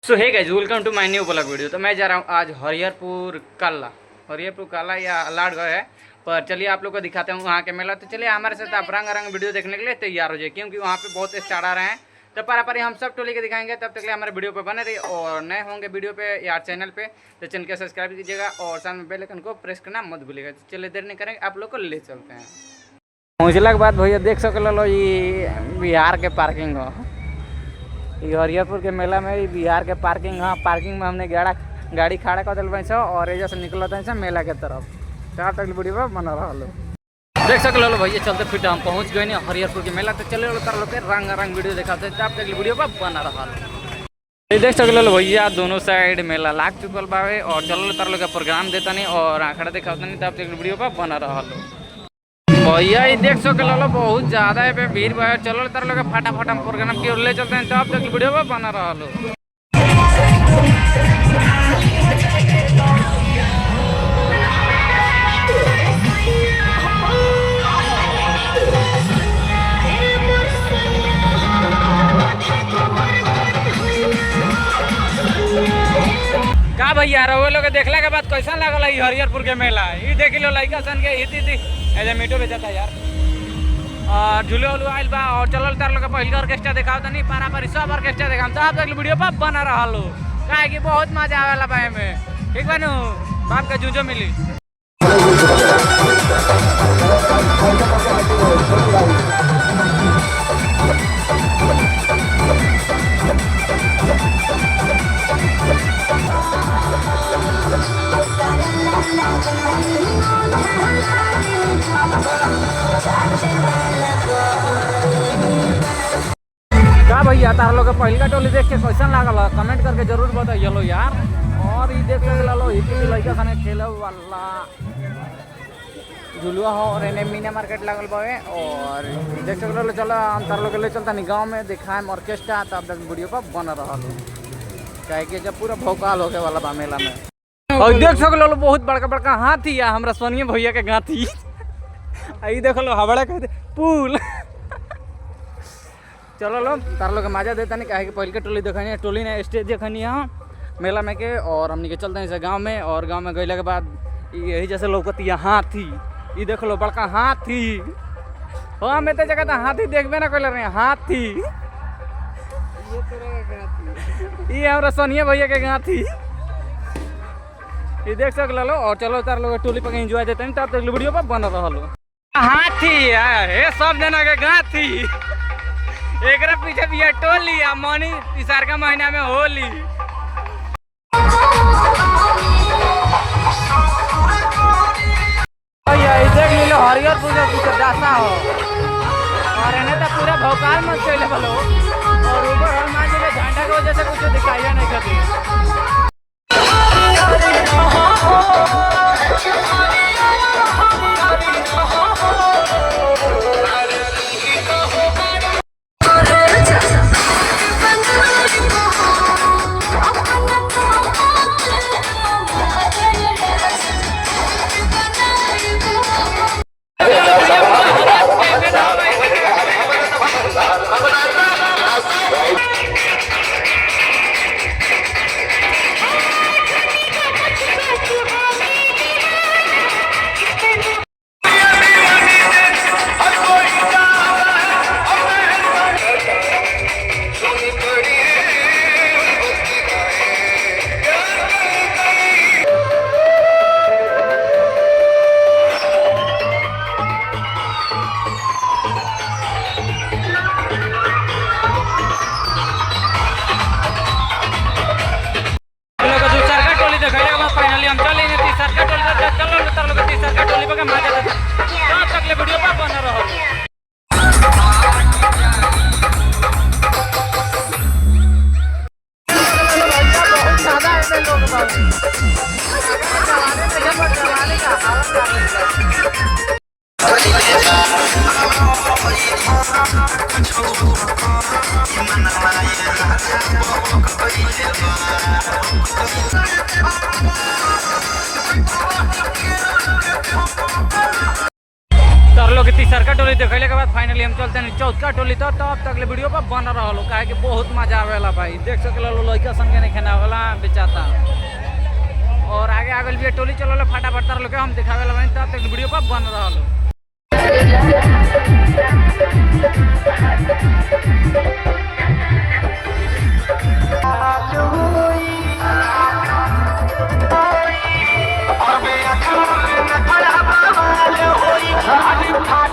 सो hey guys, welcome two माय new blog video. तो मैं जा रहा हूँ आज हरिहरपुर काला या लाडगढ़ है। पर चलिए आप लोग को दिखाते हैं वहाँ के मेला। तो चलिए हमारे साथ आप रंग वीडियो देखने के लिए तैयार हो जाए, क्योंकि वहाँ पे बहुत स्टार आ रहे हैं। तो पारा हम सब टोली के दिखाएंगे। तब तक लिए हमारे वीडियो पे बने रहिए और नए होंगे वीडियो पे या चैनल पे तो चैनल को सब्सक्राइब कीजिएगा और साथ में बेल आइकन को प्रेस करना मत भूलिएगा। तो चलिए देर नहीं करेंगे, आप लोग को ले चलते हैं। पहुँचला के बाद भैया देख सको लो ये बिहार के पार्किंग हो। ये हरिहरपुर के मेला में बिहार के पार्किंग। हाँ, पार्किंग में हमने गाड़ी खड़ा कर दिल बन और एजा से निकलता है मेला के तरफ। चार तक वीडियो बना रहा लो देख सक लो भैया। चलते फिर हम पहुँच गए नहीं हरिहरपुर के मेला। तो चले तार लोग के रंग वीडियो दिखाते हैं। तब तक वीडियो बना रहा लो देख सक लो भैया। दोनों साइड मेला लाग चुकल बावे और चलो तार लोग प्रोग्राम देता नहीं और आंकड़ा दिखाता नहीं। तब तक वीडियो बना रहा लो भैया। ये देख सके लो बहुत ज्यादा है पे भीड़ भाड़। चलो तार लोग फटाफट हम प्रोग्राम की ओर ले चलते हैं। तब तक वीडियो बना रहा लो। का भैया रहो लोग देखला के बाद कैसा लगल है हरिहरपुर के मेला। ये देख लो लड़का सन के एजे मीटो बेचता यार और झूले उलू आइल बा। और चलो तार लोग पहले ऑर्केस्ट्रा दिखाओ तो नहीं पारी सब ऑर्केस्ट्रा दिखाम। तो आप तक वीडियो पर बना रहा लो काहे कि बहुत मजा आवेला बाय में। ठीक बा नु बाप का जूझो मिली। क्या भैया तार लोग पहले का टोली देख के कैसा लागल कमेंट करके जरूर बताइए लो यार। और ये देख लो लड़का खाने खेल वाला झुलुआ हो और एने मीना मार्केट लागल बावे। और देख सक लो चलो हम तार लोग ले चलता नहीं गाँव में दिखाए ऑर्केस्ट्रा। तब तक वीडियो पर बन रहा लो क्या कि जब पूरा भौकाल होके वाला बा मेला में। और देख सक लो बहुत बड़का हाथी या हमारा सोनिया भैया के गाथी। आई देख लो हवड़ा कहते पुल। चलो लो तार लोग मजा देता नहीं क्या कि पहले के टोली देखनी है। टोली ने स्टेज देखनी है मेला में के और हमने के चलते हैं गाँव में। और गाँव में गईला के बाद यही जैसे लौकती है हाथी। ये देख लो बड़का हाथी। हाँ मैं तो जगह तो हाथी देखबे ना कर रहे हाथी। ये हमारा सोनिया भैया के गाथी। ये देख सक लो। और चलो तार लोग टोली पर एंजॉय देते हैं। तब तक वीडियो पर बन रहा लो हाथी है सब जना के गाथी। एक पीछे भी है टोली आ मनी तीसर का महीना में होली। देख लो हरिहरपुर के कुछ दासा हो और इन्हें तो पूरा भौकाल मत चले बोलो। और ऊपर हनुमान जी के झंडा की वजह से कुछ दिखाई नहीं करती। तार लोग तीसर का टोली देखले के बाद फाइनली हम चलते हैं चौथा टोली तो तब तक वीडियो पर बन रहा लो काहे कि बहुत मजा आवेला भाई देख सकल लड़का संगे नहीं खाना वाला बेचाता और आगे आगे भी टोली चलो फटाफट तार लोग हम दिखावे ला तब तक वीडियो पर बन रहा लो। और